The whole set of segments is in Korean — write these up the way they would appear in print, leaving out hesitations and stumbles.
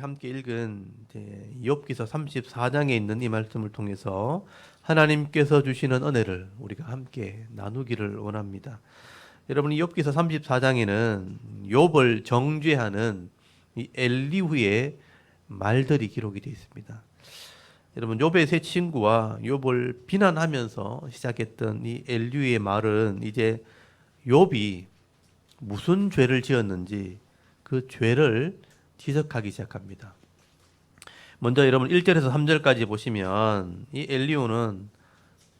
함께 읽은 욥기서 34장에 있는 이 말씀을 통해서 하나님께서 주시는 은혜를 우리가 함께 나누기를 원합니다. 여러분, 이 욥기서 34장에는 욥을 정죄하는 이 엘리후의 말들이 기록이 되어 있습니다. 여러분, 욥의 세 친구와 욥을 비난하면서 시작했던 이 엘리후의 말은 이제 욥이 무슨 죄를 지었는지 그 죄를 지적하기 시작합니다. 먼저 여러분 1절에서 3절까지 보시면 이 엘리후는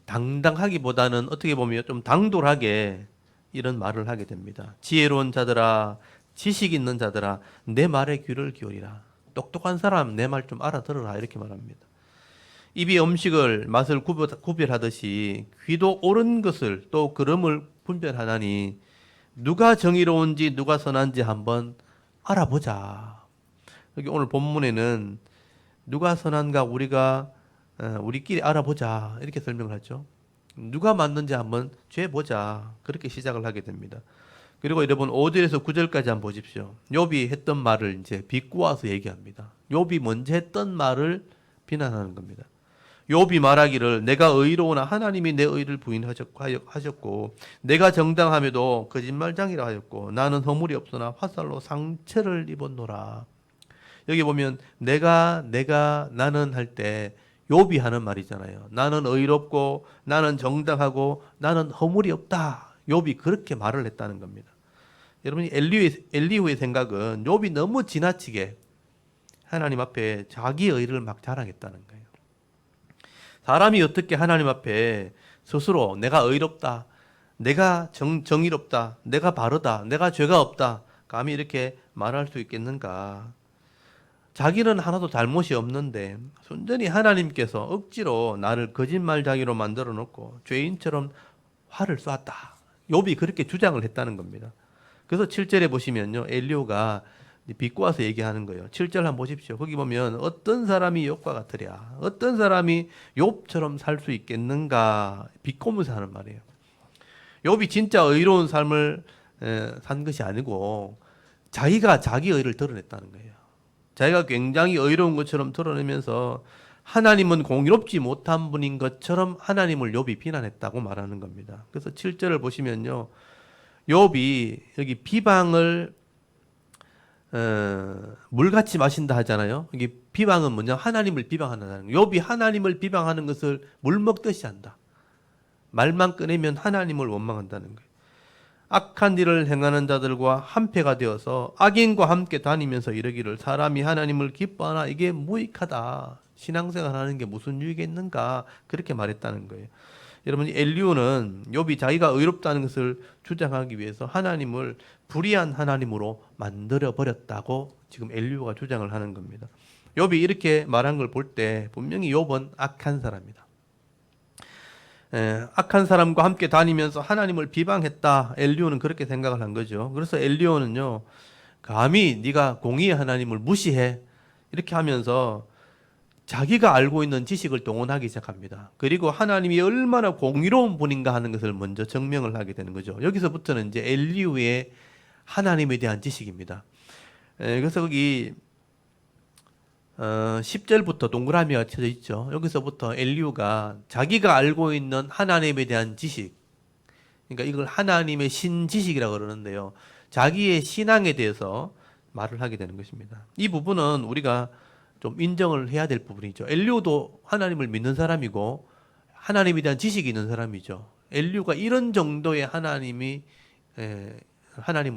당당하기보다는 어떻게 보면 좀 당돌하게 이런 말을 하게 됩니다. 지혜로운 자들아, 지식 있는 자들아, 내 말에 귀를 기울이라. 똑똑한 사람 내 말 좀 알아들어라, 이렇게 말합니다. 입이 음식을 맛을 구별하듯이 귀도 옳은 것을 또 그름을 분별하나니 누가 정의로운지 누가 선한지 한번 알아보자. 여기 오늘 본문에는 누가 선한가 우리끼리 알아보자, 이렇게 설명을 하죠. 누가 맞는지 한번 죄보자, 그렇게 시작을 하게 됩니다. 그리고 여러분 5절에서 9절까지 한번 보십시오. 욥이 했던 말을 이제 비꼬아서 얘기합니다. 욥이 먼저 했던 말을 비난하는 겁니다. 욥이 말하기를 내가 의로우나 하나님이 내 의를 부인하셨고 내가 정당함에도 거짓말장이라 하였고 나는 허물이 없으나 화살로 상처를 입었노라. 여기 보면 나는 할 때 욥이 하는 말이잖아요. 나는 의롭고 나는 정당하고 나는 허물이 없다. 욥이 그렇게 말을 했다는 겁니다. 여러분이 엘리후의 생각은 욥이 너무 지나치게 하나님 앞에 자기 의를 막 자랑했다는 거예요. 사람이 어떻게 하나님 앞에 스스로 내가 의롭다, 내가 정의롭다, 내가 바르다, 내가 죄가 없다, 감히 이렇게 말할 수 있겠는가? 자기는 하나도 잘못이 없는데 순전히 하나님께서 억지로 나를 거짓말쟁이로 만들어 놓고 죄인처럼 화를 쐈다. 욥이 그렇게 주장을 했다는 겁니다. 그래서 7절에 보시면요, 엘리후가 비꼬아서 얘기하는 거예요. 7절 한번 보십시오. 거기 보면 어떤 사람이 욥과 같으랴, 어떤 사람이 욥처럼 살 수 있겠는가, 비꼬면서 하는 말이에요. 욥이 진짜 의로운 삶을 산 것이 아니고 자기가 자기 의를 드러냈다는 거예요. 자기가 굉장히 의로운 것처럼 드러내면서 하나님은 공의롭지 못한 분인 것처럼 하나님을 욥이 비난했다고 말하는 겁니다. 그래서 7절을 보시면요, 욥이 여기 비방을 물같이 마신다 하잖아요. 여기 비방은 뭐냐? 하나님을 비방한다는 거예요. 욥이 하나님을 비방하는 것을 물 먹듯이 한다. 말만 꺼내면 하나님을 원망한다는 거예요. 악한 일을 행하는 자들과 한패가 되어서 악인과 함께 다니면서 이르기를 사람이 하나님을 기뻐하나 이게 무익하다. 신앙생활 하는 게 무슨 유익이 있는가? 그렇게 말했다는 거예요. 여러분, 엘리후는 욥이 자기가 의롭다는 것을 주장하기 위해서 하나님을 불의한 하나님으로 만들어 버렸다고 지금 엘리후가 주장을 하는 겁니다. 욥이 이렇게 말한 걸 볼 때 분명히 욥은 악한 사람이다. 악한 사람과 함께 다니면서 하나님을 비방했다. 엘리후는 그렇게 생각을 한 거죠. 그래서 엘리후는요, 감히 네가 공의의 하나님을 무시해, 이렇게 하면서 자기가 알고 있는 지식을 동원하기 시작합니다. 그리고 하나님이 얼마나 공의로운 분인가 하는 것을 먼저 증명을 하게 되는 거죠. 여기서부터는 이제 엘리후의 하나님에 대한 지식입니다. 그래서 거기 10절부터 동그라미가 쳐져 있죠. 여기서부터 엘리후가 자기가 알고 있는 하나님에 대한 지식, 그러니까 이걸 하나님의 신지식이라고 그러는데요, 자기의 신앙에 대해서 말을 하게 되는 것입니다. 이 부분은 우리가 좀 인정을 해야 될 부분이죠. 엘리후도 하나님을 믿는 사람이고 하나님에 대한 지식이 있는 사람이죠. 엘리후가 이런 정도의 하나님을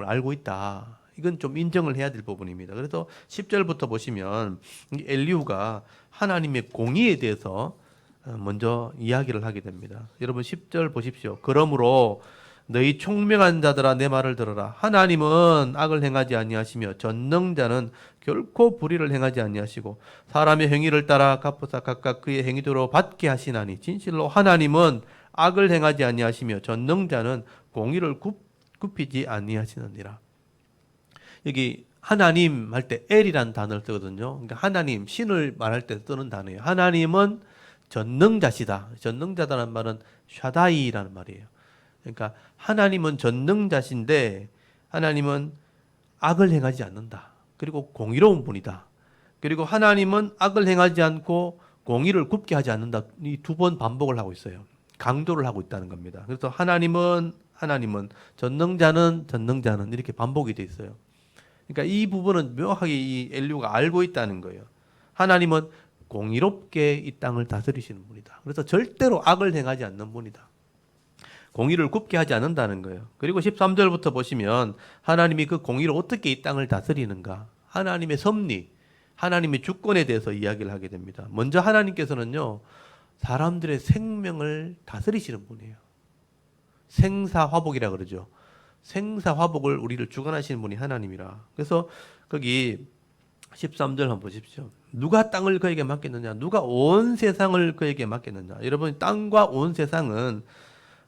알고 있다, 이건 좀 인정을 해야 될 부분입니다. 그래서 10절부터 보시면 엘리후가 하나님의 공의에 대해서 먼저 이야기를 하게 됩니다. 여러분 10절 보십시오. 그러므로 너희 총명한 자들아 내 말을 들어라. 하나님은 악을 행하지 아니하시며 전능자는 결코 불의를 행하지 아니하시고 사람의 행위를 따라 갚으사 각각 그의 행위대로 받게 하시나니 진실로 하나님은 악을 행하지 아니하시며 전능자는 공의를 굽히지 아니하시느니라. 여기 하나님 할 때 엘이라는 단어를 쓰거든요. 그러니까 하나님, 신을 말할 때 쓰는 단어예요. 하나님은 전능자시다. 전능자다는 말은 샤다이라는 말이에요. 그러니까 하나님은 전능자신데 하나님은 악을 행하지 않는다. 그리고 공의로운 분이다. 그리고 하나님은 악을 행하지 않고 공의를 굽게 하지 않는다. 이 두 번 반복을 하고 있어요. 강조를 하고 있다는 겁니다. 그래서 하나님은 전능자는 이렇게 반복이 돼 있어요. 그러니까 이 부분은 묘하게 이 엘리후가 알고 있다는 거예요. 하나님은 공의롭게 이 땅을 다스리시는 분이다. 그래서 절대로 악을 행하지 않는 분이다. 공의를 굽게 하지 않는다는 거예요. 그리고 13절부터 보시면 하나님이 그 공의를 어떻게 이 땅을 다스리는가, 하나님의 섭리, 하나님의 주권에 대해서 이야기를 하게 됩니다. 먼저 하나님께서는요, 사람들의 생명을 다스리시는 분이에요. 생사화복이라 그러죠. 생사화복을 우리를 주관하시는 분이 하나님이라. 그래서 거기 13절 한번 보십시오. 누가 땅을 그에게 맡겼느냐? 누가 온 세상을 그에게 맡겼느냐? 여러분, 땅과 온 세상은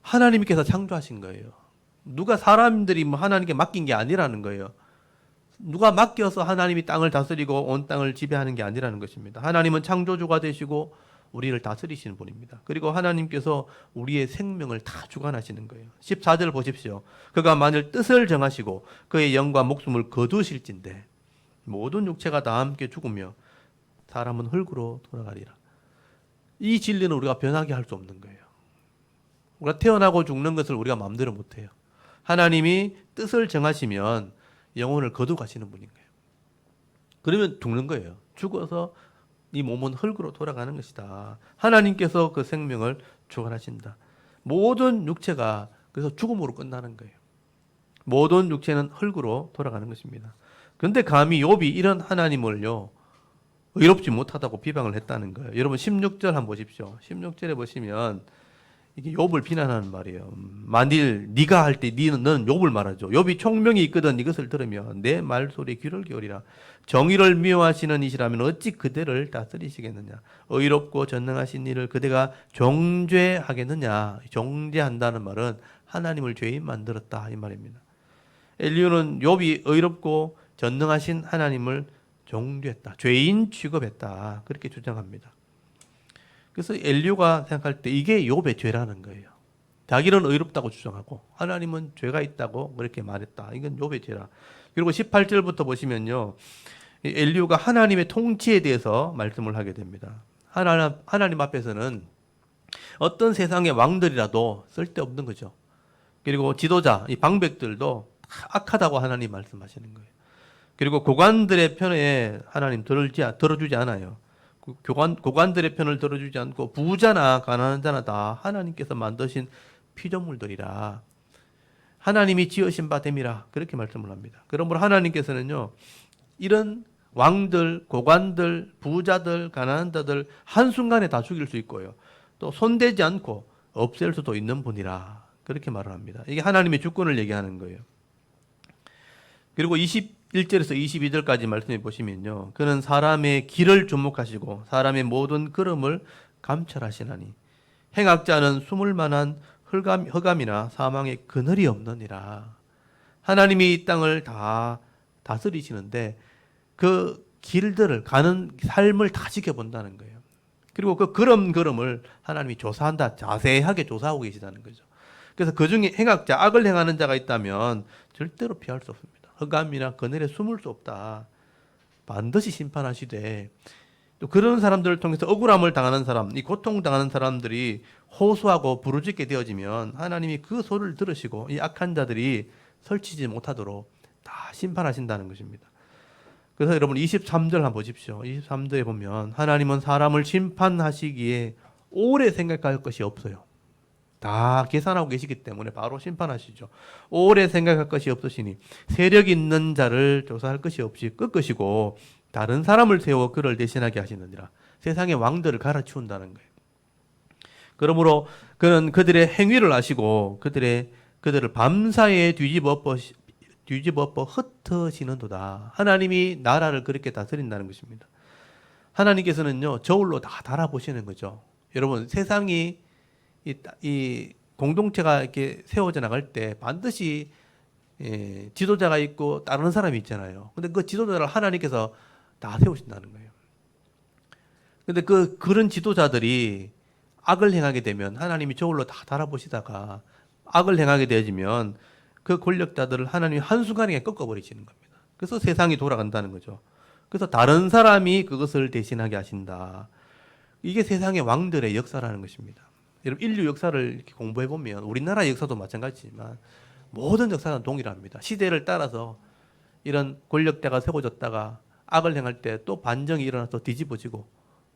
하나님께서 창조하신 거예요. 누가 사람들이 뭐 하나님께 맡긴 게 아니라는 거예요. 누가 맡겨서 하나님이 땅을 다스리고 온 땅을 지배하는 게 아니라는 것입니다. 하나님은 창조주가 되시고 우리를 다스리시는 분입니다. 그리고 하나님께서 우리의 생명을 다 주관하시는 거예요. 14절 보십시오. 그가 만일 뜻을 정하시고 그의 영과 목숨을 거두실진데 모든 육체가 다 함께 죽으며 사람은 흙으로 돌아가리라. 이 진리는 우리가 변하게 할 수 없는 거예요. 우리가 태어나고 죽는 것을 우리가 마음대로 못해요. 하나님이 뜻을 정하시면 영혼을 거두가시는 분인 거예요. 그러면 죽는 거예요. 죽어서 이 몸은 흙으로 돌아가는 것이다. 하나님께서 그 생명을 주관하신다. 모든 육체가 그래서 죽음으로 끝나는 거예요. 모든 육체는 흙으로 돌아가는 것입니다. 그런데 감히 욥이 이런 하나님을요, 의롭지 못하다고 비방을 했다는 거예요. 여러분 16절 한번 보십시오. 16절에 보시면 이게 욥을 비난하는 말이에요. 만일 네가 할 때 너는 욥을 말하죠. 욥이 총명이 있거든 이것을 들으면 내 말소리에 귀를 기울이라. 정의를 미워하시는 이시라면 어찌 그대를 다스리시겠느냐. 의롭고 전능하신 이를 그대가 정죄하겠느냐. 정죄한다는 말은 하나님을 죄인 만들었다 이 말입니다. 엘리후는 욥이 의롭고 전능하신 하나님을 정죄했다. 죄인 취급했다. 그렇게 주장합니다. 그래서 엘리후가 생각할 때 이게 욥의 죄라는 거예요. 자기는 의롭다고 주장하고 하나님은 죄가 있다고 그렇게 말했다. 이건 욥의 죄라. 그리고 18절부터 보시면요, 엘리후가 하나님의 통치에 대해서 말씀을 하게 됩니다. 하나님 앞에서는 어떤 세상의 왕들이라도 쓸데없는 거죠. 그리고 지도자, 이 방백들도 다 악하다고 하나님 말씀하시는 거예요. 그리고 고관들의 편에 하나님 들어주지 않아요. 고관들의 편을 들어주지 않고 부자나 가난한 자나 다 하나님께서 만드신 피조물들이라 하나님이 지으신 바 됨이라 그렇게 말씀을 합니다. 그러므로 하나님께서는요, 이런 왕들, 고관들, 부자들, 가난한 자들 한순간에 다 죽일 수 있고요, 또 손대지 않고 없앨 수도 있는 분이라 그렇게 말을 합니다. 이게 하나님의 주권을 얘기하는 거예요. 그리고 21절에서 22절까지 말씀해 보시면요, 그는 사람의 길을 주목하시고 사람의 모든 걸음을 감찰하시나니 행악자는 숨을 만한 흑암이나 사망의 그늘이 없느니라. 하나님이 이 땅을 다 다스리시는데 그 길들을 가는 삶을 다 지켜본다는 거예요. 그리고 그 걸음을 하나님이 조사한다. 자세하게 조사하고 계시다는 거죠. 그래서 그 중에 행악자, 악을 행하는 자가 있다면 절대로 피할 수 없습니다. 흑암이나 그늘에 숨을 수 없다. 반드시 심판하시되, 또 그런 사람들을 통해서 억울함을 당하는 사람, 이 고통당하는 사람들이 호소하고 부르짖게 되어지면 하나님이 그 소리를 들으시고 이 악한 자들이 설치지 못하도록 다 심판하신다는 것입니다. 그래서 여러분 23절 한번 보십시오. 23절에 보면 하나님은 사람을 심판하시기에 오래 생각할 것이 없어요. 다 계산하고 계시기 때문에 바로 심판하시죠. 오래 생각할 것이 없으시니 세력 있는 자를 조사할 것이 없이 꺾으시고 다른 사람을 세워 그를 대신하게 하시느니라. 세상의 왕들을 갈아치운다는 거예요. 그러므로 그는 그들의 행위를 아시고 그들을 밤사이에 뒤집어 흩으시는도다. 하나님이 나라를 그렇게 다스린다는 것입니다. 하나님께서는요, 저울로 다 달아보시는 거죠. 여러분, 세상이 이 공동체가 이렇게 세워져 나갈 때 반드시 지도자가 있고 따르는 사람이 있잖아요. 근데 그 지도자를 하나님께서 다 세우신다는 거예요. 근데 그런 지도자들이 악을 행하게 되면 하나님이 저울로 다 달아보시다가 악을 행하게 되어지면 그 권력자들을 하나님이 한순간에 꺾어버리시는 겁니다. 그래서 세상이 돌아간다는 거죠. 그래서 다른 사람이 그것을 대신하게 하신다. 이게 세상의 왕들의 역사라는 것입니다. 여러분 인류 역사를 이렇게 공부해 보면 우리나라 역사도 마찬가지지만 모든 역사는 동일합니다. 시대를 따라서 이런 권력자가 세워졌다가 악을 행할 때 또 반정이 일어나서 뒤집어지고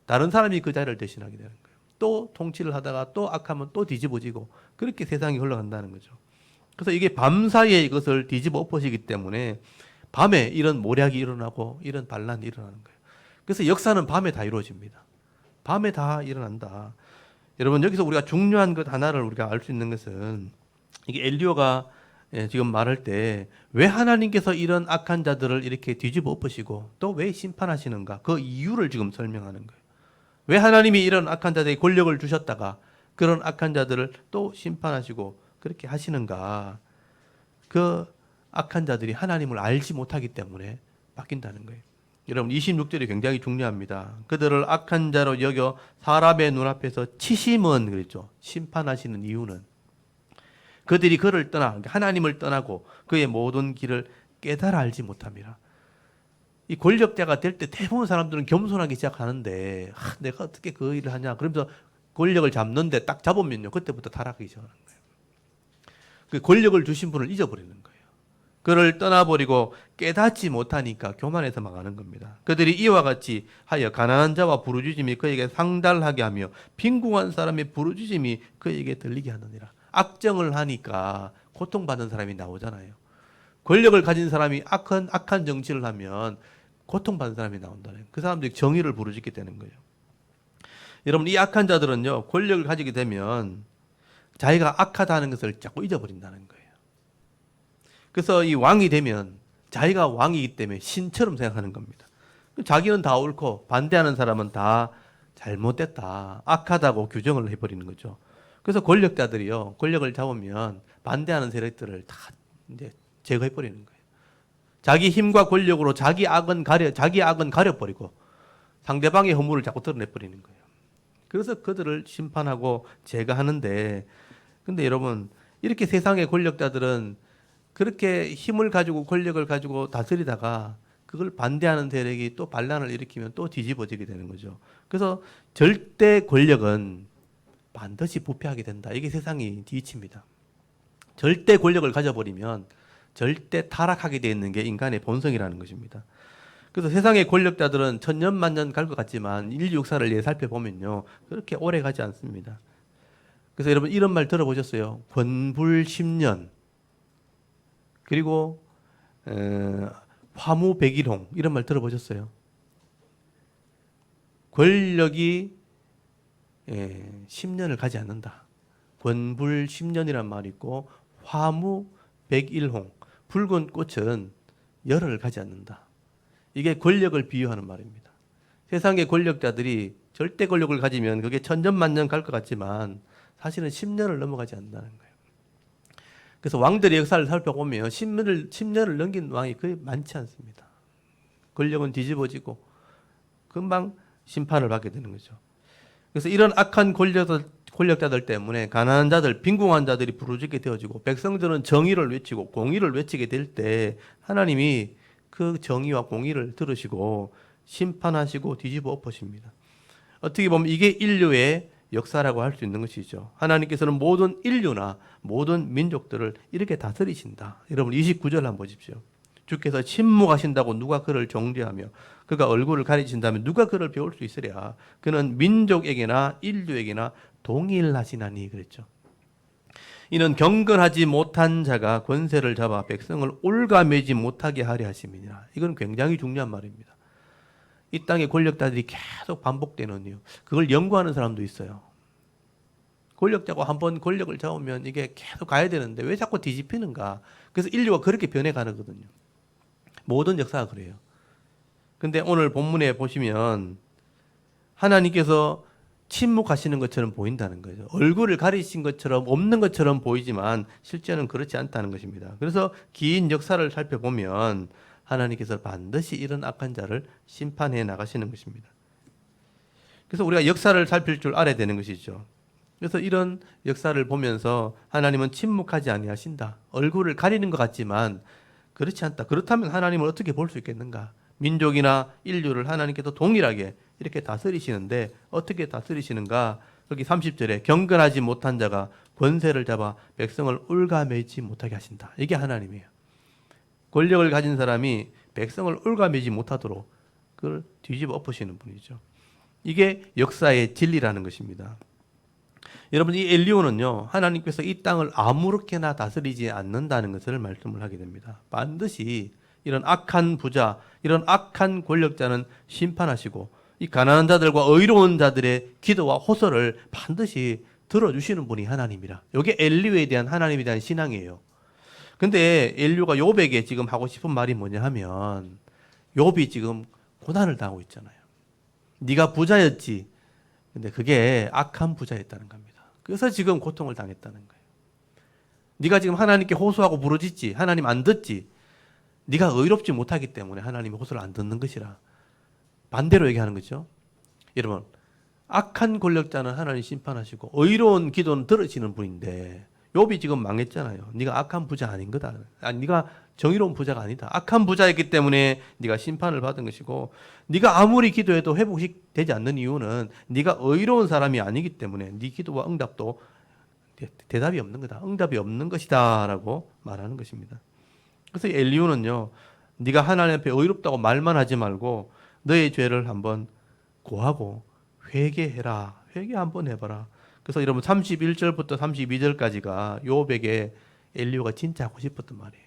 다른 사람이 그 자리를 대신하게 되는 거예요. 또 통치를 하다가 또 악하면 또 뒤집어지고 그렇게 세상이 흘러간다는 거죠. 그래서 이게 밤사이에 이것을 뒤집어 엎으시기 때문에 밤에 이런 모략이 일어나고 이런 반란이 일어나는 거예요. 그래서 역사는 밤에 다 이루어집니다. 밤에 다 일어난다. 여러분 여기서 우리가 중요한 것 하나를 우리가 알 수 있는 것은 이게 엘리야가 지금 말할 때 왜 하나님께서 이런 악한 자들을 이렇게 뒤집어 엎으시고 또 왜 심판하시는가 그 이유를 지금 설명하는 거예요. 왜 하나님이 이런 악한 자들에게 권력을 주셨다가 그런 악한 자들을 또 심판하시고 그렇게 하시는가. 그 악한 자들이 하나님을 알지 못하기 때문에 바뀐다는 거예요. 여러분 26절이 굉장히 중요합니다. 그들을 악한 자로 여겨 사람의 눈앞에서 치심은 그랬죠. 심판하시는 이유는 그들이 그를 떠나 하나님을 떠나고 그의 모든 길을 깨달아 알지 못함이라. 이 권력자가 될 때 대부분 사람들은 겸손하기 시작하는데 내가 어떻게 그 일을 하냐 그러면서 권력을 잡는데 딱 잡으면요 그때부터 타락하기 시작하는 거예요. 그 권력을 주신 분을 잊어버리는 거예요. 그를 떠나버리고 깨닫지 못하니까 교만해서 망하는 겁니다. 그들이 이와 같이 하여 가난한 자와 부르짖음이 그에게 상달하게 하며 빈궁한 사람의 부르짖음이 그에게 들리게 하느니라. 악정을 하니까 고통받는 사람이 나오잖아요. 권력을 가진 사람이 악한 정치를 하면 고통받는 사람이 나온다는 그 사람들이 정의를 부르짖게 되는 거예요. 여러분 이 악한 자들은요 권력을 가지게 되면 자기가 악하다는 것을 자꾸 잊어버린다는 거예요. 그래서 이 왕이 되면 자기가 왕이기 때문에 신처럼 생각하는 겁니다. 자기는 다 옳고 반대하는 사람은 다 잘못됐다, 악하다고 규정을 해버리는 거죠. 그래서 권력자들이요 권력을 잡으면 반대하는 세력들을 다 이제 제거해버리는 거예요. 자기 힘과 권력으로 자기 악은 가려버리고 상대방의 허물을 자꾸 드러내버리는 거예요. 그래서 그들을 심판하고 제거하는데, 근데 여러분 이렇게 세상의 권력자들은 그렇게 힘을 가지고 권력을 가지고 다스리다가 그걸 반대하는 세력이 또 반란을 일으키면 또 뒤집어지게 되는 거죠. 그래서 절대 권력은 반드시 부패하게 된다. 이게 세상의 이치입니다. 절대 권력을 가져버리면 절대 타락하게 되어 있는 게 인간의 본성이라는 것입니다. 그래서 세상의 권력자들은 천년 만년 갈 것 같지만 인류 역사를 살펴보면요 그렇게 오래 가지 않습니다. 그래서 여러분 이런 말 들어보셨어요? 권불 10년 그리고 화무 백일홍 이런 말 들어보셨어요? 권력이 10년을 가지 않는다. 권불 10년이란 말이 있고 화무 백일홍 붉은 꽃은 열흘을 가지 않는다. 이게 권력을 비유하는 말입니다. 세상의 권력자들이 절대 권력을 가지면 그게 천년만년 갈 것 같지만 사실은 10년을 넘어가지 않는다는 거예요. 그래서 왕들의 역사를 살펴보면 10년을 넘긴 왕이 거의 많지 않습니다. 권력은 뒤집어지고 금방 심판을 받게 되는 거죠. 그래서 이런 악한 권력자들 때문에 가난한 자들, 빈궁한 자들이 부르짖게 되어지고 백성들은 정의를 외치고 공의를 외치게 될 때 하나님이 그 정의와 공의를 들으시고 심판하시고 뒤집어 엎으십니다. 어떻게 보면 이게 인류의 역사라고 할 수 있는 것이죠. 하나님께서는 모든 인류나 모든 민족들을 이렇게 다스리신다. 여러분 29절 한번 보십시오. 주께서 침묵하신다고 누가 그를 정죄하며 그가 얼굴을 가리신다면 누가 그를 배울 수 있으랴. 그는 민족에게나 인류에게나 동일하시나니 그랬죠. 이는 경건하지 못한 자가 권세를 잡아 백성을 올가매지 못하게 하려 하심이니라. 이건 굉장히 중요한 말입니다. 이 땅의 권력자들이 계속 반복되는 이유. 그걸 연구하는 사람도 있어요. 권력자가 한번 권력을 잡으면 이게 계속 가야 되는데 왜 자꾸 뒤집히는가. 그래서 인류가 그렇게 변해가거든요. 모든 역사가 그래요. 근데 오늘 본문에 보시면 하나님께서 침묵하시는 것처럼 보인다는 거죠. 얼굴을 가리신 것처럼 없는 것처럼 보이지만 실제는 그렇지 않다는 것입니다. 그래서 긴 역사를 살펴보면 하나님께서 반드시 이런 악한 자를 심판해 나가시는 것입니다. 그래서 우리가 역사를 살필 줄 알아야 되는 것이죠. 그래서 이런 역사를 보면서 하나님은 침묵하지 아니하신다. 얼굴을 가리는 것 같지만 그렇지 않다. 그렇다면 하나님을 어떻게 볼 수 있겠는가? 민족이나 인류를 하나님께서 동일하게 이렇게 다스리시는데 어떻게 다스리시는가? 여기 30절에 경건하지 못한 자가 권세를 잡아 백성을 올가매지 못하게 하신다. 이게 하나님이에요. 권력을 가진 사람이 백성을 올가매지 못하도록 그걸 뒤집어 엎으시는 분이죠. 이게 역사의 진리라는 것입니다. 여러분, 이 엘리오는요, 하나님께서 이 땅을 아무렇게나 다스리지 않는다는 것을 말씀을 하게 됩니다. 반드시 이런 악한 부자, 이런 악한 권력자는 심판하시고 이 가난한 자들과 의로운 자들의 기도와 호소를 반드시 들어주시는 분이 하나님이라. 이게 엘리오에 대한 하나님에 대한 신앙이에요. 근데 엘리오가 욥에게 지금 하고 싶은 말이 뭐냐 하면 욥이 지금 고난을 당하고 있잖아요. 네가 부자였지. 근데 그게 악한 부자였다는 겁니다. 그래서 지금 고통을 당했다는 거예요. 네가 지금 하나님께 호소하고 부르짖지. 하나님 안 듣지. 네가 의롭지 못하기 때문에 하나님이 호소를 안 듣는 것이라. 반대로 얘기하는 거죠. 여러분, 악한 권력자는 하나님 심판하시고 의로운 기도는 들으시는 분인데 욥이 지금 망했잖아요. 네가 악한 부자 아닌 거다. 아니, 네가 정의로운 부자가 아니다. 악한 부자였기 때문에 네가 심판을 받은 것이고 네가 아무리 기도해도 회복이 되지 않는 이유는 네가 의로운 사람이 아니기 때문에 네 기도와 응답도 대답이 없는 거다. 응답이 없는 것이다 라고 말하는 것입니다. 그래서 엘리후는요, 네가 하나님 앞에 의롭다고 말만 하지 말고 너의 죄를 한번 고하고 회개해라. 회개 한번 해봐라. 그래서 여러분 31절부터 32절까지가 욥에게 엘리후가 진짜 하고 싶었던 말이에요.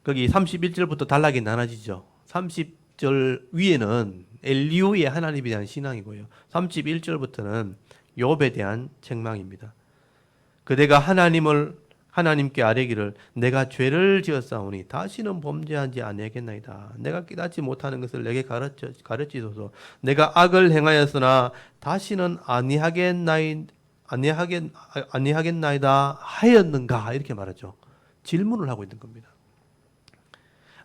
거기 31절부터 단락이 나눠지죠. 30절 위에는 엘리후의 하나님에 대한 신앙이고요. 31절부터는 욥에 대한 책망입니다. 그대가 하나님께 아뢰기를 내가 죄를 지었사오니 다시는 범죄하지 아니하겠나이다. 내가 깨닫지 못하는 것을 내게 가르치소서. 내가 악을 행하였으나 다시는 아니하겠나이다 하였는가? 이렇게 말하죠. 질문을 하고 있는 겁니다.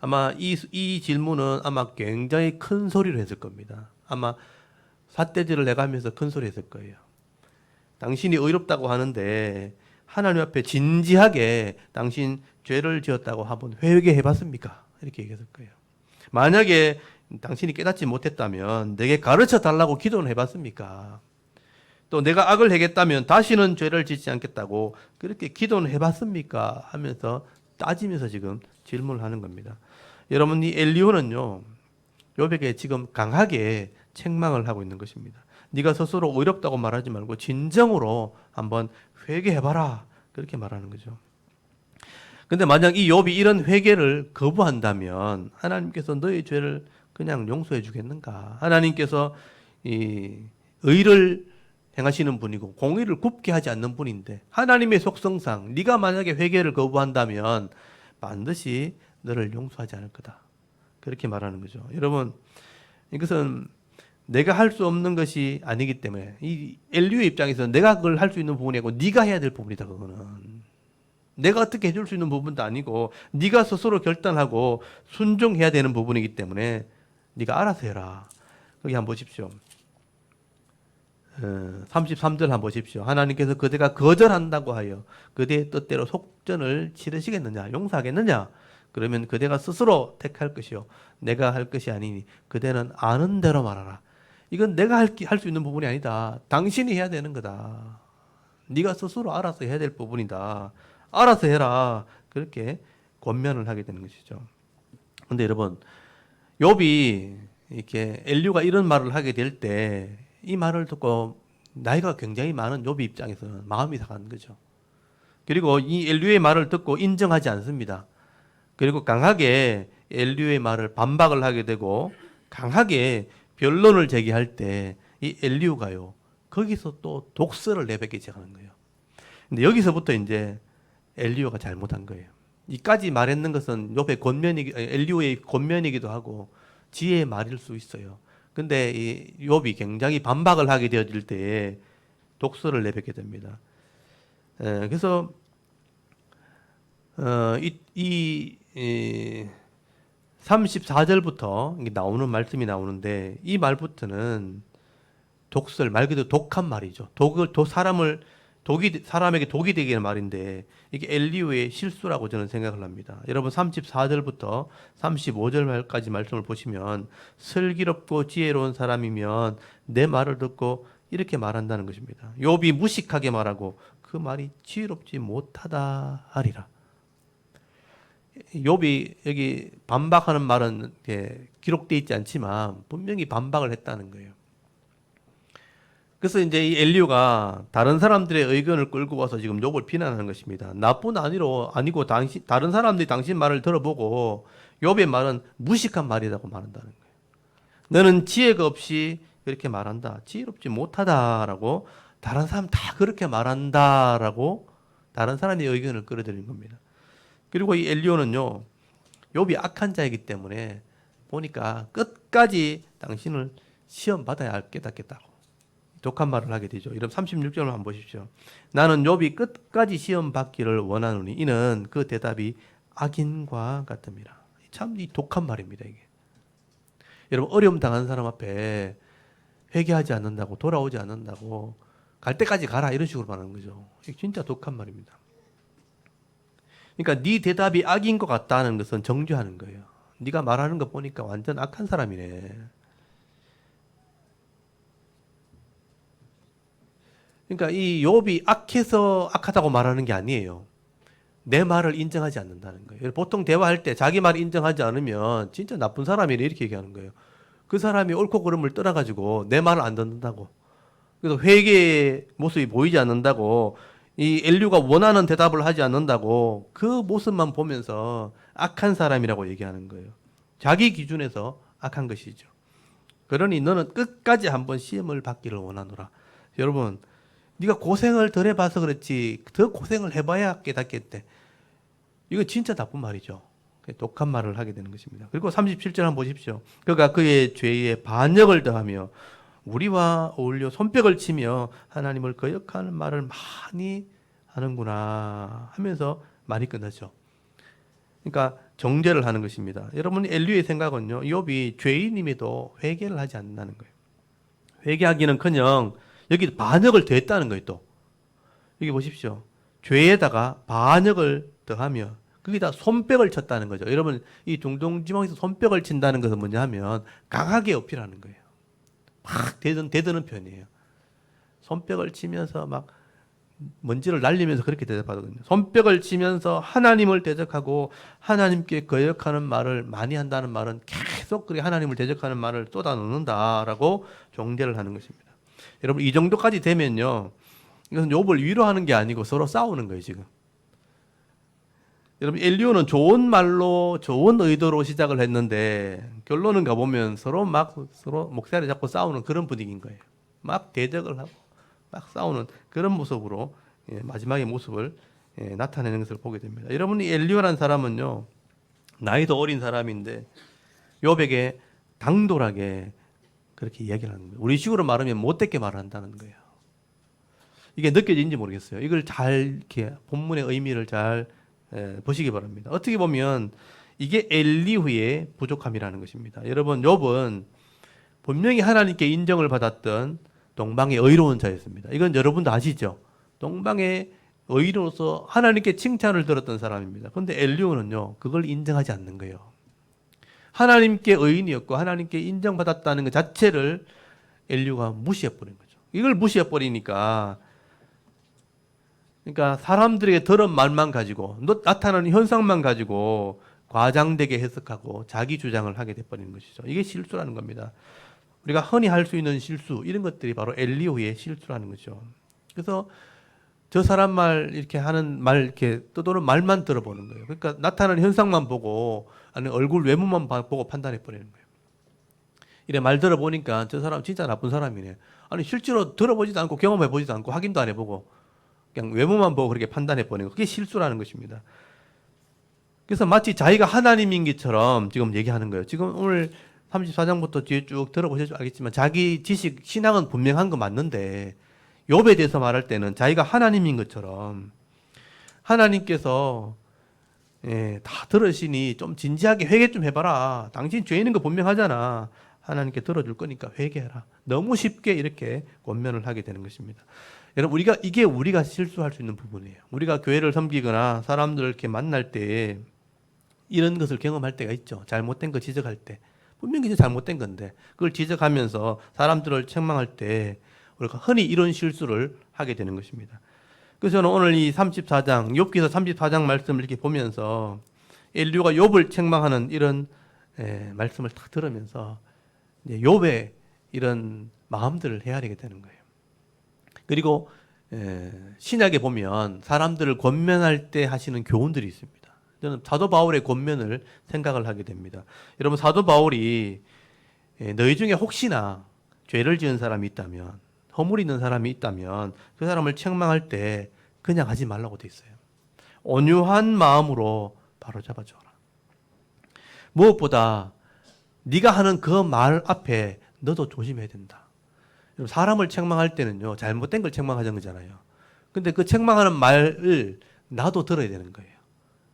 아마 이 질문은 아마 굉장히 큰 소리로 했을 겁니다. 아마 삿대질을 내가면서 큰 소리 했을 거예요. 당신이 의롭다고 하는데 하나님 앞에 진지하게 당신 죄를 지었다고 한번 회개해 봤습니까? 이렇게 얘기했을 거예요. 만약에 당신이 깨닫지 못했다면 내게 가르쳐 달라고 기도는 해 봤습니까? 또 내가 악을 행했다면 다시는 죄를 짓지 않겠다고 그렇게 기도는 해 봤습니까? 하면서 따지면서 지금 질문을 하는 겁니다. 여러분, 이 엘리후는요, 욥에게 지금 강하게 책망을 하고 있는 것입니다. 네가 스스로 의롭다고 말하지 말고 진정으로 한번 회개해봐라. 그렇게 말하는 거죠. 근데 만약 이 욥이 이런 회개를 거부한다면 하나님께서 너의 죄를 그냥 용서해 주겠는가? 하나님께서 이 의를 행하시는 분이고 공의를 굽게 하지 않는 분인데 하나님의 속성상 네가 만약에 회개를 거부한다면 반드시 너를 용서하지 않을 거다. 그렇게 말하는 거죠. 여러분, 이것은 내가 할 수 없는 것이 아니기 때문에 이 엘리후의 입장에서는 내가 그걸 할 수 있는 부분이 아니고 네가 해야 될 부분이다. 그거는 내가 어떻게 해줄 수 있는 부분도 아니고 네가 스스로 결단하고 순종해야 되는 부분이기 때문에 네가 알아서 해라. 거기 한번 보십시오. 33절 한번 보십시오. 하나님께서 그대가 거절한다고 하여 그대의 뜻대로 속전을 치르시겠느냐, 용서하겠느냐? 그러면 그대가 스스로 택할 것이요 내가 할 것이 아니니 그대는 아는 대로 말하라. 이건 내가 할 수 있는 부분이 아니다. 당신이 해야 되는 거다. 네가 스스로 알아서 해야 될 부분이다. 알아서 해라. 그렇게 권면을 하게 되는 것이죠. 근데 여러분, 욥이 이렇게 엘리후가 이런 말을 하게 될 때 이 말을 듣고 나이가 굉장히 많은 욥의 입장에서는 마음이 상하는 거죠. 그리고 이 엘리후의 말을 듣고 인정하지 않습니다. 그리고 강하게 엘리후의 말을 반박을 하게 되고 강하게 변론을 제기할 때 이 엘리후가요 거기서 또 독설을 내뱉기 시작하는 거예요. 근데 여기서부터 이제 엘리후가 잘못한 거예요. 이까지 말했는 것은 엘리후의 권면이기도 하고 지혜의 말일 수 있어요. 근데 이 욥이 굉장히 반박을 하게 되어질 때에 독설을 내뱉게 됩니다. 그래서 이 34절부터 나오는 말씀이 나오는데 이 말부터는 독설, 말 그대로 독한 말이죠. 사람을 사람에게 독이 되게 하는 말인데 이게 엘리후의 실수라고 저는 생각을 합니다. 여러분 34절부터 35절까지 말씀을 보시면 슬기롭고 지혜로운 사람이면 내 말을 듣고 이렇게 말한다는 것입니다. 욥이 무식하게 말하고 그 말이 지혜롭지 못하다 하리라. 욥이 여기 반박하는 말은 기록되어 있지 않지만 분명히 반박을 했다는 거예요. 그래서 이제 이 엘리후가 다른 사람들의 의견을 끌고 와서 지금 욥을 비난하는 것입니다. 나뿐 아니고 다른 사람들이 당신 말을 들어보고 욥의 말은 무식한 말이라고 말한다는 거예요. 너는 지혜가 없이 그렇게 말한다. 지혜롭지 못하다라고 다른 사람 다 그렇게 말한다라고 다른 사람의 의견을 끌어들인 겁니다. 그리고 이 엘리후는요, 욥이 악한 자이기 때문에 보니까 끝까지 당신을 시험 받아야 깨닫겠다고 독한 말을 하게 되죠. 이런 36절을 한번 보십시오. 나는 욥이 끝까지 시험 받기를 원하노니 이는 그 대답이 악인과 같음이라. 참 이 독한 말입니다, 이게. 여러분 어려움 당한 사람 앞에 회개하지 않는다고, 돌아오지 않는다고, 갈 때까지 가라 이런 식으로 말하는 거죠. 이게 진짜 독한 말입니다. 그러니까 네 대답이 악인 것 같다는 것은 정죄하는 거예요. 네가 말하는 거 보니까 완전 악한 사람이네. 그러니까 이 욥이 악해서 악하다고 말하는 게 아니에요. 내 말을 인정하지 않는다는 거예요. 보통 대화할 때 자기 말을 인정하지 않으면 진짜 나쁜 사람이래 이렇게 얘기하는 거예요. 그 사람이 옳고 그름을 떠나가지고 내 말을 안 듣는다고. 그래서 회개의 모습이 보이지 않는다고. 이 엘리후가 원하는 대답을 하지 않는다고. 그 모습만 보면서 악한 사람이라고 얘기하는 거예요. 자기 기준에서 악한 것이죠. 그러니 너는 끝까지 한번 시험을 받기를 원하노라. 여러분 네가 고생을 덜 해봐서 그렇지 더 고생을 해봐야 깨닫겠대. 이거 진짜 나쁜 말이죠. 독한 말을 하게 되는 것입니다. 그리고 37절 한번 보십시오. 그가 그의 죄에 반역을 더하며 우리와 어울려 손뼉을 치며 하나님을 거역하는 말을 많이 하는구나 하면서 말이 끝나죠. 그러니까 정죄를 하는 것입니다. 여러분 엘리후의 생각은요, 욥이 죄인임에도 회개를 하지 않는다는 거예요. 회개하기는커녕 여기 반역을 더했다는 거예요. 또 여기 보십시오. 죄에다가 반역을 더하며 거기다 손뼉을 쳤다는 거죠. 여러분 이 중동지방에서 손뼉을 친다는 것은 뭐냐 하면 강하게 어필하는 거예요. 막 대드는 편이에요. 손뼉을 치면서 막 먼지를 날리면서 그렇게 대접하거든요. 손뼉을 치면서 하나님을 대적하고 하나님께 거역하는 말을 많이 한다는 말은 계속 그렇게 하나님을 대적하는 말을 쏟아놓는다라고 종죄를 하는 것입니다. 여러분 이 정도까지 되면요, 이것은 욥을 위로하는 게 아니고 서로 싸우는 거예요 지금. 여러분 엘리후는 좋은 말로 좋은 의도로 시작을 했는데 결론은 가보면 서로 목살을 잡고 싸우는 그런 분위기인 거예요. 막 대적을 하고 막 싸우는 그런 모습으로 마지막의 모습을 나타내는 것을 보게 됩니다. 여러분이 엘리후라는 사람은요, 나이도 어린 사람인데 욥에게 당돌하게 그렇게 이야기를 하는 거예요. 우리 식으로 말하면 못되게 말한다는 거예요. 이게 느껴지는지 모르겠어요. 이걸 잘 이렇게 본문의 의미를 잘 보시기 바랍니다. 어떻게 보면 이게 엘리후의 부족함이라는 것입니다. 여러분 욥은 분명히 하나님께 인정을 받았던 동방의 의로운 자였습니다. 이건 여러분도 아시죠? 동방의 의로서 하나님께 칭찬을 들었던 사람입니다. 그런데 엘리후는요, 그걸 인정하지 않는 거예요. 하나님께 의인이었고 하나님께 인정받았다는 것 자체를 엘리후가 무시해버린 거죠. 이걸 무시해버리니까, 그러니까 사람들에게 들은 말만 가지고 나타나는 현상만 가지고 과장되게 해석하고 자기 주장을 하게 돼버리는 것이죠. 이게 실수라는 겁니다. 우리가 흔히 할 수 있는 실수, 이런 것들이 바로 엘리후의 실수라는 거죠. 그래서 저 사람 말 이렇게 하는 말 이렇게 떠도는 말만 들어보는 거예요. 그러니까 나타나는 현상만 보고 아니 얼굴 외모만 보고 판단해 버리는 거예요. 이래 말 들어보니까 저 사람 진짜 나쁜 사람이네. 아니 실제로 들어보지도 않고 경험해 보지도 않고 확인도 안 해보고 그냥 외모만 보고 그렇게 판단해 버리는 거, 그게 실수라는 것입니다. 그래서 마치 자기가 하나님인 것처럼 지금 얘기하는 거예요. 지금 오늘 34장부터 뒤에 쭉 들어보셔도 알겠지만 자기 지식, 신앙은 분명한 거 맞는데 욥에 대해서 말할 때는 자기가 하나님인 것처럼 하나님께서 다 들으시니 좀 진지하게 회개 좀 해봐라. 당신 죄 있는 거 분명하잖아. 하나님께 들어줄 거니까 회개해라. 너무 쉽게 이렇게 권면을 하게 되는 것입니다. 여러분 이게 우리가 실수할 수 있는 부분이에요. 우리가 교회를 섬기거나 사람들을 이렇게 만날 때 이런 것을 경험할 때가 있죠. 잘못된 거 지적할 때. 분명히 이제 잘못된 건데 그걸 지적하면서 사람들을 책망할 때 우리가 흔히 이런 실수를 하게 되는 것입니다. 그래서 저는 오늘 이 34장, 욥기서 34장 말씀을 이렇게 보면서 인류가 욥을 책망하는 이런 말씀을 딱 들으면서 이제 욥의 이런 마음들을 헤아리게 되는 거예요. 그리고 신약에 보면 사람들을 권면할 때 하시는 교훈들이 있습니다. 저는 사도 바울의 권면을 생각을 하게 됩니다. 여러분 사도 바울이 너희 중에 혹시나 죄를 지은 사람이 있다면 허물 있는 사람이 있다면 그 사람을 책망할 때 그냥 하지 말라고 돼 있어요. 온유한 마음으로 바로 잡아줘라. 무엇보다 네가 하는 그 말 앞에 너도 조심해야 된다. 사람을 책망할 때는요, 잘못된 걸 책망하자는 거잖아요. 근데 그 책망하는 말을 나도 들어야 되는 거예요.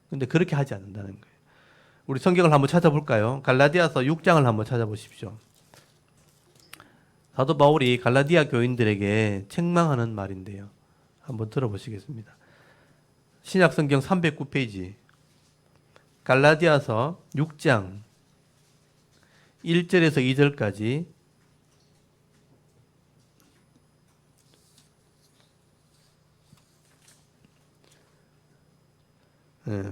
근데 그렇게 하지 않는다는 거예요. 우리 성경을 한번 찾아볼까요? 갈라디아서 6장을 한번 찾아보십시오. 사도 바울이 갈라디아 교인들에게 책망하는 말인데요. 한번 들어보시겠습니다. 신약 성경 309페이지. 갈라디아서 6장 1절에서 2절까지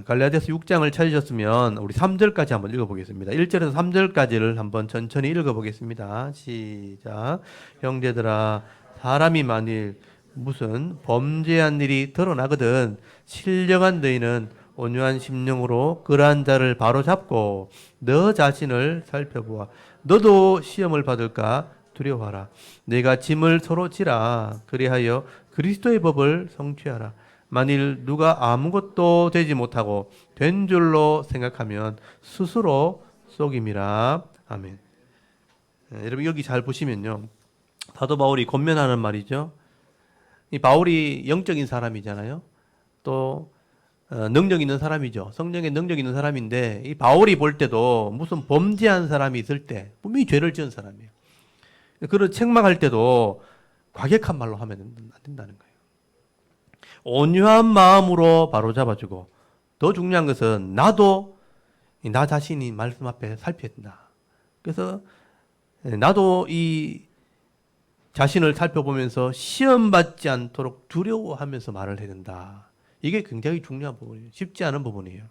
갈라디아서 6장을 찾으셨으면 우리 3절까지 한번 읽어보겠습니다. 1절에서 3절까지를 한번 천천히 읽어보겠습니다. 시작. 형제들아 사람이 만일 무슨 범죄한 일이 드러나거든 신령한 너희는 온유한 심령으로 그러한 자를 바로잡고 너 자신을 살펴보아 너도 시험을 받을까 두려워하라. 내가 짐을 서로 지라 그리하여 그리스도의 법을 성취하라. 만일 누가 아무것도 되지 못하고 된 줄로 생각하면 스스로 속임이라. 아멘. 여러분 여기 잘 보시면요. 사도 바울이 권면하는 말이죠. 이 바울이 영적인 사람이잖아요. 또 능력 있는 사람이죠. 성령의 능력 있는 사람인데 이 바울이 볼 때도 무슨 범죄한 사람이 있을 때 분명히 죄를 지은 사람이에요. 그를 책망할 때도 과격한 말로 하면 안 된다는 거예요. 온유한 마음으로 바로 잡아주고 더 중요한 것은 나도 나 자신이 말씀 앞에 살펴야 된다. 그래서 나도 이 자신을 살펴보면서 시험받지 않도록 두려워하면서 말을 해야 된다. 이게 굉장히 중요한 부분이에요. 쉽지 않은 부분이에요.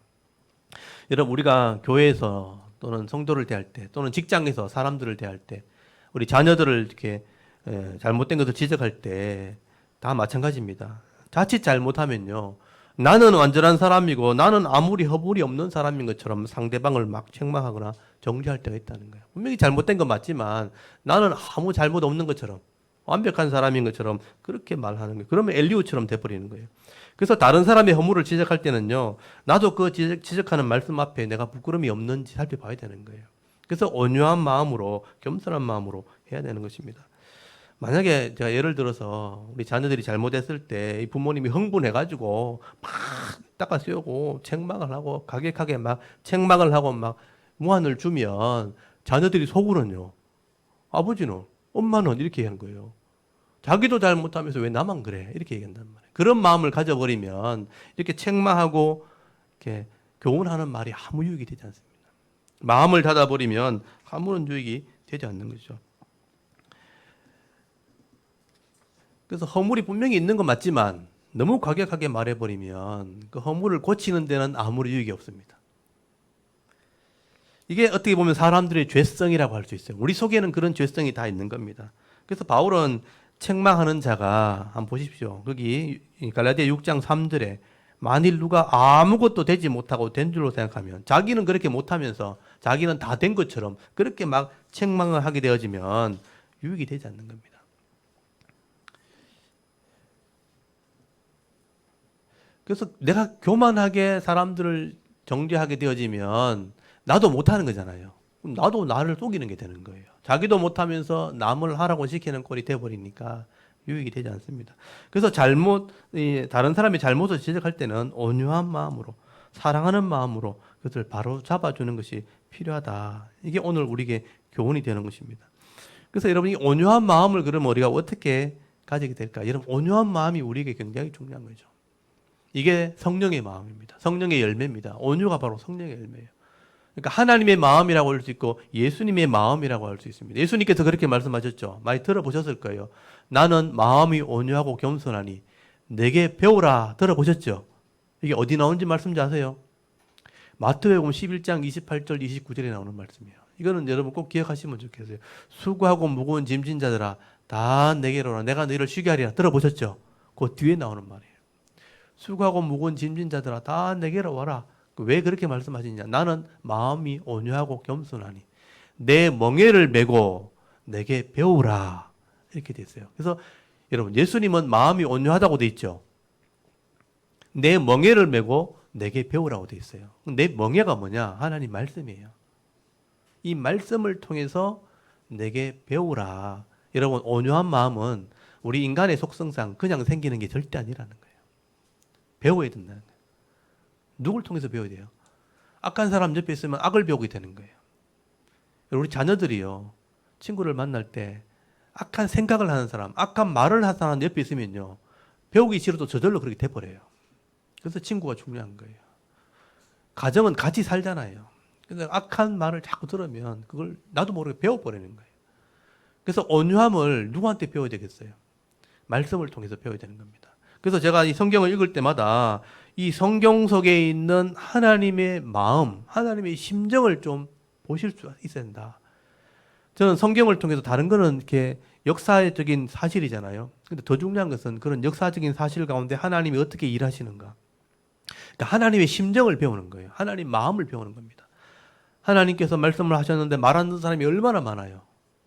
여러분 우리가 교회에서 또는 성도를 대할 때 또는 직장에서 사람들을 대할 때 우리 자녀들을 이렇게 잘못된 것을 지적할 때 다 마찬가지입니다. 자칫 잘못하면요. 나는 완전한 사람이고 나는 아무리 허물이 없는 사람인 것처럼 상대방을 막 책망하거나 정죄할 때가 있다는 거예요. 분명히 잘못된 건 맞지만 나는 아무 잘못 없는 것처럼 완벽한 사람인 것처럼 그렇게 말하는 거예요. 그러면 엘리후처럼 돼버리는 거예요. 그래서 다른 사람의 허물을 지적할 때는요. 나도 그 지적하는 말씀 앞에 내가 부끄러움이 없는지 살펴봐야 되는 거예요. 그래서 온유한 마음으로 겸손한 마음으로 해야 되는 것입니다. 만약에 제가 예를 들어서 우리 자녀들이 잘못했을 때 부모님이 흥분해가지고 막 닦아 씌우고 책망을 하고 가격하게 막 책망을 하고 막 무한을 주면 자녀들이 속으로는요. 아버지는 엄마는 이렇게 하는 거예요. 자기도 잘못하면서 왜 나만 그래? 이렇게 얘기한단 말이에요. 그런 마음을 가져버리면 이렇게 책망하고 이렇게 교훈하는 말이 아무 유익이 되지 않습니다. 마음을 닫아버리면 아무런 유익이 되지 않는 거죠. 그래서 허물이 분명히 있는 건 맞지만 너무 과격하게 말해버리면 그 허물을 고치는 데는 아무리 유익이 없습니다. 이게 어떻게 보면 사람들의 죄성이라고 할 수 있어요. 우리 속에는 그런 죄성이 다 있는 겁니다. 그래서 바울은 책망하는 자가 한번 보십시오. 거기 갈라디아 6장 3절에 만일 누가 아무것도 되지 못하고 된 줄로 생각하면 자기는 그렇게 못하면서 자기는 다 된 것처럼 그렇게 막 책망을 하게 되어지면 유익이 되지 않는 겁니다. 그래서 내가 교만하게 사람들을 정죄하게 되어지면 나도 못하는 거잖아요. 그럼 나도 나를 속이는 게 되는 거예요. 자기도 못하면서 남을 하라고 시키는 꼴이 돼버리니까 유익이 되지 않습니다. 그래서 다른 사람이 잘못을 지적할 때는 온유한 마음으로, 사랑하는 마음으로 그것을 바로 잡아주는 것이 필요하다. 이게 오늘 우리에게 교훈이 되는 것입니다. 그래서 여러분이 온유한 마음을 그러면 우리가 어떻게 가지게 될까? 여러분, 온유한 마음이 우리에게 굉장히 중요한 거죠. 이게 성령의 마음입니다. 성령의 열매입니다. 온유가 바로 성령의 열매예요. 그러니까 하나님의 마음이라고 할 수 있고 예수님의 마음이라고 할 수 있습니다. 예수님께서 그렇게 말씀하셨죠. 많이 들어보셨을 거예요. 나는 마음이 온유하고 겸손하니 내게 배우라. 들어보셨죠? 이게 어디 나온지 말씀 좀 아세요? 마태복음 11장 28절 29절에 나오는 말씀이에요. 이거는 여러분 꼭 기억하시면 좋겠어요. 수고하고 무거운 짐진 자들아 다 내게로 오라. 내가 너희를 쉬게 하리라. 들어보셨죠? 그 뒤에 나오는 말이에요. 수고하고 무거운 짐진 자들아 다 내게로 와라. 왜 그렇게 말씀하시냐? 나는 마음이 온유하고 겸손하니 내 멍에를 메고 내게 배우라. 이렇게 돼 있어요. 그래서 여러분 예수님은 마음이 온유하다고 돼 있죠. 내 멍에를 메고 내게 배우라고 돼 있어요. 내 멍에가 뭐냐? 하나님 말씀이에요. 이 말씀을 통해서 내게 배우라. 여러분 온유한 마음은 우리 인간의 속성상 그냥 생기는 게 절대 아니라는 거예요. 배워야 된다는 거예요. 누굴 통해서 배워야 돼요? 악한 사람 옆에 있으면 악을 배우게 되는 거예요. 우리 자녀들이요. 친구를 만날 때 악한 생각을 하는 사람, 악한 말을 하는 사람 옆에 있으면요. 배우기 싫어도 저절로 그렇게 돼버려요. 그래서 친구가 중요한 거예요. 가정은 같이 살잖아요. 근데 악한 말을 자꾸 들으면 그걸 나도 모르게 배워버리는 거예요. 그래서 온유함을 누구한테 배워야 되겠어요? 말씀을 통해서 배워야 되는 겁니다. 그래서 제가 이 성경을 읽을 때마다 이 성경 속에 있는 하나님의 마음, 하나님의 심정을 좀 보실 수 있어야 된다. 저는 성경을 통해서 다른 거는 이렇게 역사적인 사실이잖아요. 근데 더 중요한 것은 그런 역사적인 사실 가운데 하나님이 어떻게 일하시는가. 그러니까 하나님의 심정을 배우는 거예요. 하나님 마음을 배우는 겁니다. 하나님께서 말씀을 하셨는데 말 안 듣는 사람이 얼마나 많아요.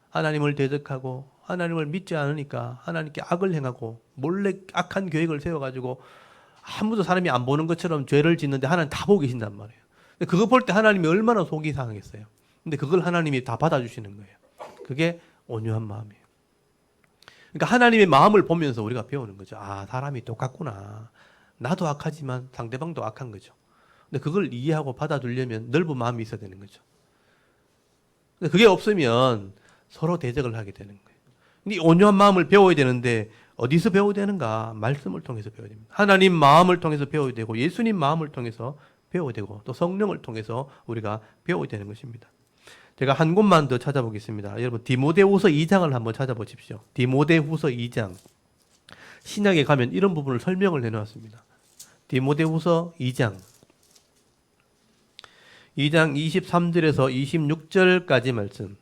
하나님을 대적하고 하나님을 믿지 않으니까 하나님께 악을 행하고 몰래 악한 계획을 세워가지고 아무도 사람이 안 보는 것처럼 죄를 짓는데 하나님 다 보고 계신단 말이에요. 근데 그거 볼 때 하나님이 얼마나 속이 상하겠어요. 근데 그걸 하나님이 다 받아주시는 거예요. 그게 온유한 마음이에요. 그러니까 하나님의 마음을 보면서 우리가 배우는 거죠. 아, 사람이 똑같구나. 나도 악하지만 상대방도 악한 거죠. 근데 그걸 이해하고 받아들려면 넓은 마음이 있어야 되는 거죠. 근데 그게 없으면 서로 대적을 하게 되는 거예요. 근데 온유한 마음을 배워야 되는데 어디서 배워야 되는가? 말씀을 통해서 배워야 됩니다. 하나님 마음을 통해서 배워야 되고 예수님 마음을 통해서 배워야 되고 또 성령을 통해서 우리가 배워야 되는 것입니다. 제가 한 곳만 더 찾아보겠습니다. 여러분 디모데후서 2장을 한번 찾아보십시오. 디모데후서 2장. 신약에 가면 이런 부분을 설명을 해놓았습니다. 디모데후서 2장 23절에서 26절까지 말씀.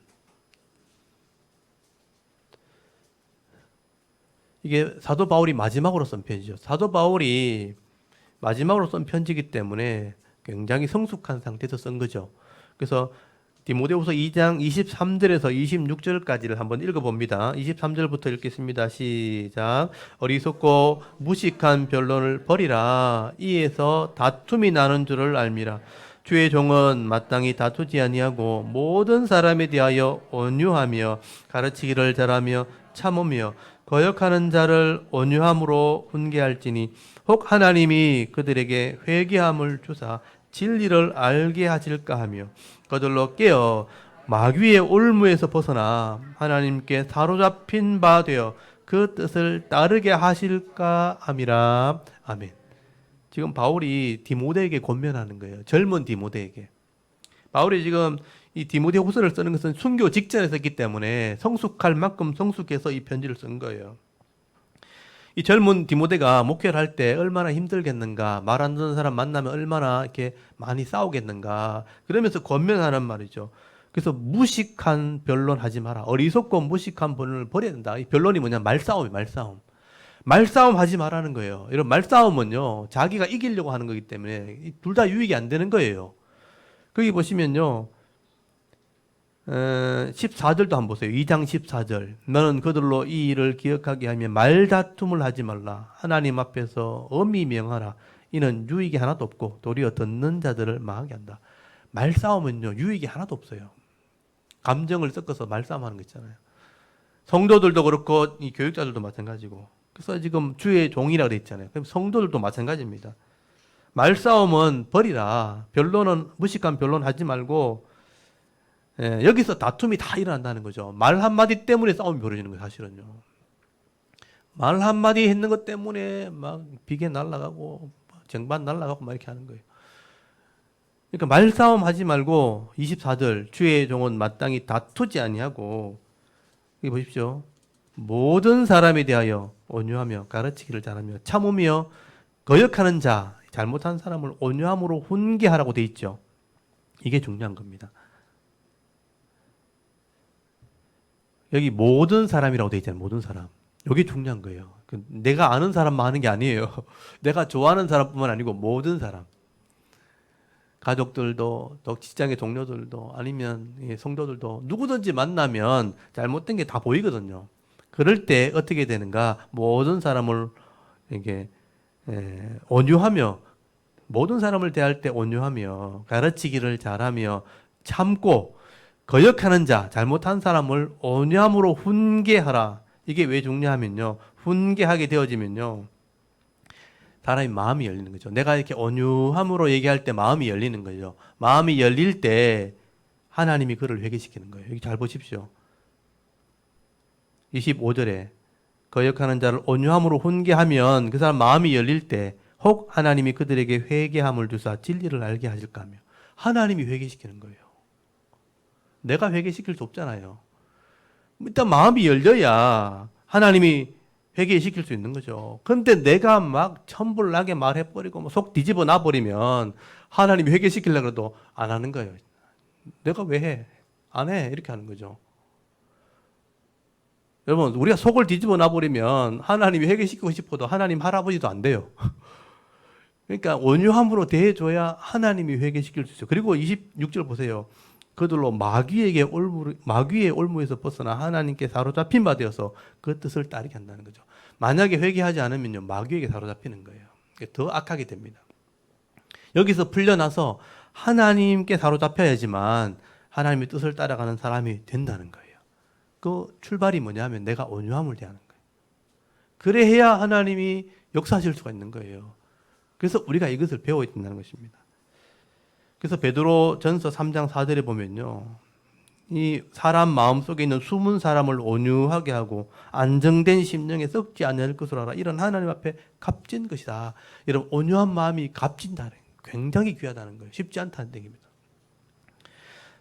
이게 사도 바울이 마지막으로 쓴 편지죠. 사도 바울이 마지막으로 쓴 편지이기 때문에 굉장히 성숙한 상태에서 쓴 거죠. 그래서 디모데후서 2장 23절에서 26절까지를 한번 읽어봅니다. 23절부터 읽겠습니다. 시작. 어리석고 무식한 변론을 버리라. 이에서 다툼이 나는 줄을 알미라. 주의 종은 마땅히 다투지 아니하고 모든 사람에 대하여 온유하며 가르치기를 잘하며 참으며 거역하는 자를 온유함으로 훈계할지니 혹 하나님이 그들에게 회개함을 주사 진리를 알게 하실까 하며 그들로 깨어 마귀의 올무에서 벗어나 하나님께 사로잡힌 바 되어 그 뜻을 따르게 하실까 함이라. 아멘. 지금 바울이 디모데에게 권면하는 거예요. 젊은 디모데에게. 바울이 지금 이 디모데 후서를 쓰는 것은 순교 직전에 썼기 때문에 성숙할 만큼 성숙해서 이 편지를 쓴 거예요. 이 젊은 디모데가 목회를 할 때 얼마나 힘들겠는가, 말 안 듣는 사람 만나면 얼마나 이렇게 많이 싸우겠는가, 그러면서 권면하는 말이죠. 그래서 무식한 변론하지 마라. 어리석고 무식한 변론을 버려야 된다. 이 변론이 뭐냐? 말싸움이에요, 말싸움. 말싸움 하지 말라는 거예요. 이런 말싸움은요, 자기가 이기려고 하는 거기 때문에 둘 다 유익이 안 되는 거예요. 거기 보시면요, 14절도 한번 보세요. 2장 14절. 너는 그들로 이 일을 기억하게 하며 말다툼을 하지 말라. 하나님 앞에서 엄히 명하라. 이는 유익이 하나도 없고 도리어 듣는 자들을 망하게 한다. 말싸움은요, 유익이 하나도 없어요. 감정을 섞어서 말싸움하는 거 있잖아요. 성도들도 그렇고 이 교육자들도 마찬가지고. 그래서 지금 주의 종이라고 돼 있잖아요. 그럼 성도들도 마찬가지입니다. 말싸움은 버리라. 변론은 무식한 변론 하지 말고, 여기서 다툼이 다 일어난다는 거죠. 말 한마디 때문에 싸움이 벌어지는 거예요, 사실은요. 말 한마디 했는 것 때문에 막 비계 날아가고 쟁반 날아가고 막 이렇게 하는 거예요. 그러니까 말싸움 하지 말고 24절 주의 종은 마땅히 다투지 아니하고, 여기 보십시오. 모든 사람에 대하여 온유하며 가르치기를 잘하며 참으며 거역하는 자, 잘못한 사람을 온유함으로 훈계하라고 돼 있죠. 이게 중요한 겁니다. 여기 모든 사람이라고 돼 있잖아요. 모든 사람. 이게 중요한 거예요. 내가 아는 사람만 하는 게 아니에요. 내가 좋아하는 사람뿐만 아니고 모든 사람. 가족들도, 또 직장의 동료들도, 아니면 성도들도 누구든지 만나면 잘못된 게 다 보이거든요. 그럴 때 어떻게 되는가? 모든 사람을 이게 온유하며, 모든 사람을 대할 때 온유하며 가르치기를 잘하며 참고 거역하는 자, 잘못한 사람을 온유함으로 훈계하라. 이게 왜 중요하면요, 훈계하게 되어지면요, 사람이 마음이 열리는 거죠. 내가 이렇게 온유함으로 얘기할 때 마음이 열리는 거죠. 마음이 열릴 때 하나님이 그를 회개시키는 거예요. 여기 잘 보십시오. 25절에 거역하는 자를 온유함으로 훈계하면 그 사람 마음이 열릴 때 혹 하나님이 그들에게 회개함을 주사 진리를 알게 하실까 하며, 하나님이 회개시키는 거예요. 내가 회개시킬 수 없잖아요. 일단 마음이 열려야 하나님이 회개시킬 수 있는 거죠. 근데 내가 막 천불나게 말해버리고 속 뒤집어 놔버리면 하나님이 회개시키려고 해도 안 하는 거예요. 내가 왜 해? 안 해. 이렇게 하는 거죠. 여러분, 우리가 속을 뒤집어 놔버리면 하나님이 회개시키고 싶어도 하나님 할아버지도 안 돼요. 그러니까 온유함으로 대해줘야 하나님이 회개시킬 수 있어요. 그리고 26절 보세요. 그들로 마귀의 올무에서 벗어나 하나님께 사로잡힌 바 되어서 그 뜻을 따르게 한다는 거죠. 만약에 회개하지 않으면요, 마귀에게 사로잡히는 거예요. 더 악하게 됩니다. 여기서 풀려나서 하나님께 사로잡혀야지만 하나님의 뜻을 따라가는 사람이 된다는 거예요. 그 출발이 뭐냐면 내가 온유함을 대하는 거예요. 그래야 하나님이 역사하실 수가 있는 거예요. 그래서 우리가 이것을 배워야 된다는 것입니다. 그래서 베드로 전서 3장 4절에 보면요, 이 사람 마음속에 있는 숨은 사람을 온유하게 하고 안정된 심령에 썩지 않을 것으로 알아. 이런 하나님 앞에 값진 것이다. 여러분, 온유한 마음이 값진다는 거예요. 굉장히 귀하다는 거예요. 쉽지 않다는 얘기입니다.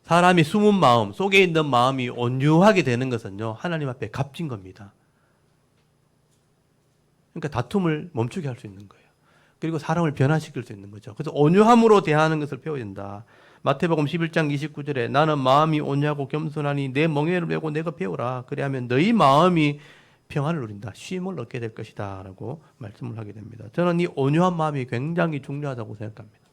사람이 숨은 마음, 속에 있는 마음이 온유하게 되는 것은요, 하나님 앞에 값진 겁니다. 그러니까 다툼을 멈추게 할 수 있는 거예요. 그리고 사람을 변화시킬 수 있는 거죠. 그래서 온유함으로 대하는 것을 배워야 된다. 마태복음 11장 29절에 나는 마음이 온유하고 겸손하니 내 멍에를 메고 내가 배우라. 그래야면 너희 마음이 평안을 누린다. 쉼을 얻게 될 것이다. 라고 말씀을 하게 됩니다. 저는 이 온유한 마음이 굉장히 중요하다고 생각합니다.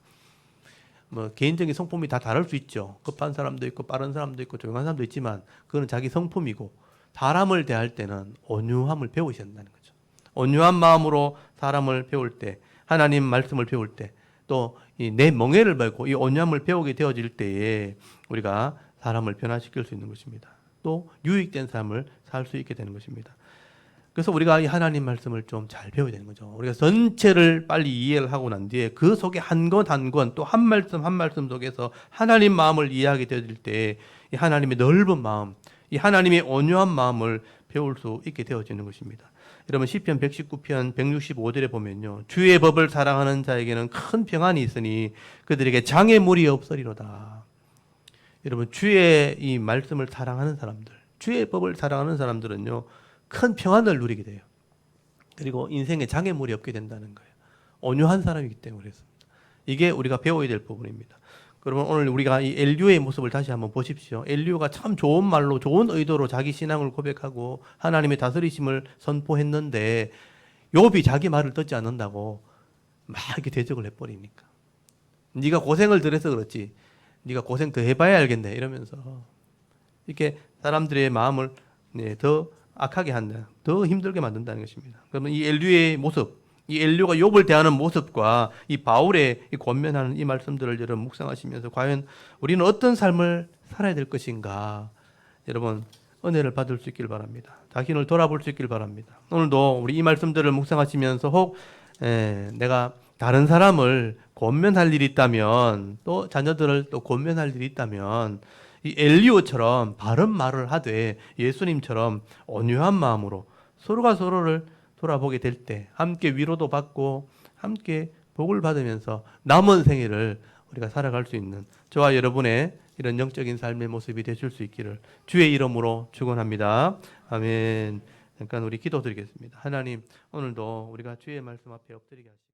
개인적인 성품이 다 다를 수 있죠. 급한 사람도 있고 빠른 사람도 있고 조용한 사람도 있지만 그거는 자기 성품이고, 사람을 대할 때는 온유함을 배우셔야 한다는 거죠. 온유한 마음으로 사람을 배울 때, 하나님 말씀을 배울 때, 또 내 멍에를 메고 이 온유함을 배우게 되어질 때에 우리가 사람을 변화시킬 수 있는 것입니다. 또 유익된 삶을 살 수 있게 되는 것입니다. 그래서 우리가 이 하나님 말씀을 좀 잘 배워야 되는 거죠. 우리가 전체를 빨리 이해를 하고 난 뒤에 그 속에 한 권 한 권, 또 한 말씀 한 말씀 속에서 하나님 마음을 이해하게 되어질 때 이 하나님의 넓은 마음, 이 하나님의 온유한 마음을 배울 수 있게 되어지는 것입니다. 여러분, 시편 119편 165절에 보면요, 주의 법을 사랑하는 자에게는 큰 평안이 있으니 그들에게 장애물이 없으리로다. 여러분, 주의 이 말씀을 사랑하는 사람들, 주의 법을 사랑하는 사람들은요, 큰 평안을 누리게 돼요. 그리고 인생에 장애물이 없게 된다는 거예요. 온유한 사람이기 때문에 그렇습니다. 이게 우리가 배워야 될 부분입니다. 그러면 오늘 우리가 이 엘리오의 모습을 다시 한번 보십시오. 엘리오가 참 좋은 말로, 좋은 의도로 자기 신앙을 고백하고 하나님의 다스리심을 선포했는데 욥이 자기 말을 듣지 않는다고 막 이렇게 대적을 해버리니까, 네가 고생을 덜 해서 그렇지, 네가 고생 더 해봐야 알겠네, 이러면서 이렇게 사람들의 마음을 더 악하게 한다, 더 힘들게 만든다는 것입니다. 그러면 이 엘리오의 모습, 이 엘리오가 욥을 대하는 모습과 이 바울의 이 권면하는 이 말씀들을 여러분 묵상하시면서 과연 우리는 어떤 삶을 살아야 될 것인가, 여러분 은혜를 받을 수 있길 바랍니다. 자신을 돌아볼 수 있길 바랍니다. 오늘도 우리 이 말씀들을 묵상하시면서 혹 내가 다른 사람을 권면할 일이 있다면, 또 자녀들을 또 권면할 일이 있다면 이 엘리오처럼 바른 말을 하되 예수님처럼 온유한 마음으로 서로가 서로를 돌아보게 될 때 함께 위로도 받고 함께 복을 받으면서 남은 생애를 우리가 살아갈 수 있는 저와 여러분의 이런 영적인 삶의 모습이 되실 수 있기를 주의 이름으로 축원합니다. 아멘. 잠깐 우리 기도드리겠습니다. 하나님, 오늘도 우리가 주의 말씀 앞에 엎드리게 하시고